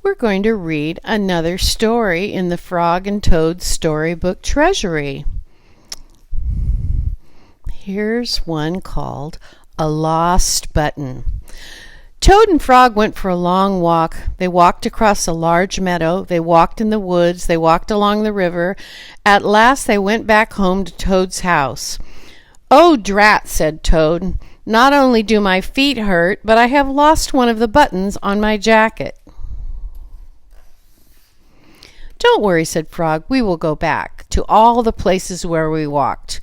we're going to read another story in the Frog and Toad Storybook Treasury. Here's one called A Lost Button. Toad and Frog went for a long walk. They walked across a large meadow. They walked in the woods. They walked along the river. At last they went back home to Toad's house. "Oh, drat," said Toad. "Not only do my feet hurt, but I have lost one of the buttons on my jacket." "Don't worry," said Frog. "We will go back to all the places where we walked.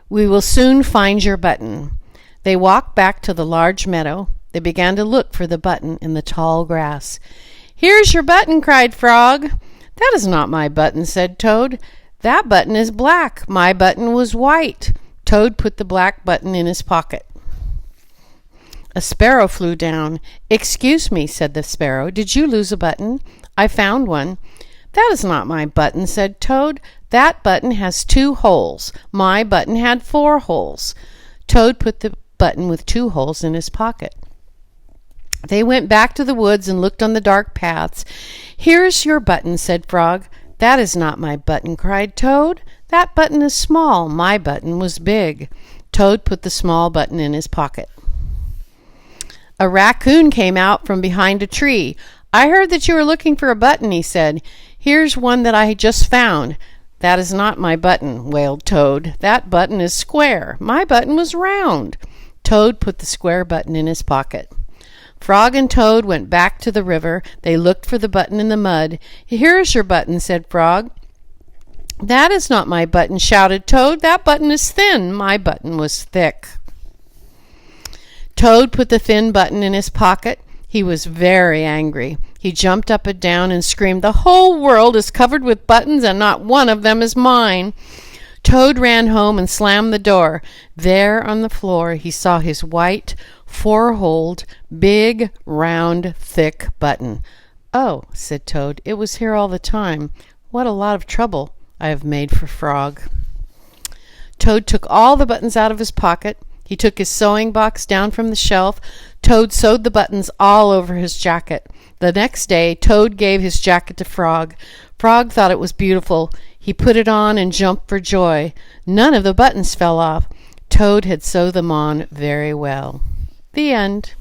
We will soon find your button." They walked back to the large meadow. They began to look for the button in the tall grass. "Here's your button," cried Frog. "That is not my button," said Toad. "That button is black. My button was white." Toad put the black button in his pocket. A sparrow flew down. "Excuse me," said the sparrow. "Did you lose a button?" "I found one." "That is not my button," said Toad. "That button has 2 holes. My button had 4 holes." Toad put the button with 2 holes in his pocket. They went back to the woods and looked on the dark paths. "Here's your button," said Frog. "That is not my button," cried Toad. "That button is small. My button was big." Toad put the small button in his pocket. A raccoon came out from behind a tree. "I heard that you were looking for a button," he said. "Here's one that I just found." "That is not my button," wailed Toad. "That button is square. My button was round." Toad put the square button in his pocket. Frog and Toad went back to the river. They looked for the button in the mud. "Here is your button," said Frog. "That is not my button," shouted Toad. "That button is thin. My button was thick." Toad put the thin button in his pocket. He was very angry. He jumped up and down and screamed, "The whole world is covered with buttons and not one of them is mine." Toad ran home and slammed the door. There on the floor he saw his white, 4-holed, big, round, thick button. "Oh," said Toad, "it was here all the time. What a lot of trouble I have made for Frog." Toad took all the buttons out of his pocket. He took his sewing box down from the shelf. Toad sewed the buttons all over his jacket. The next day Toad gave his jacket to Frog. Frog thought it was beautiful. He put it on and jumped for joy. None of the buttons fell off. Toad had sewed them on very well. The end.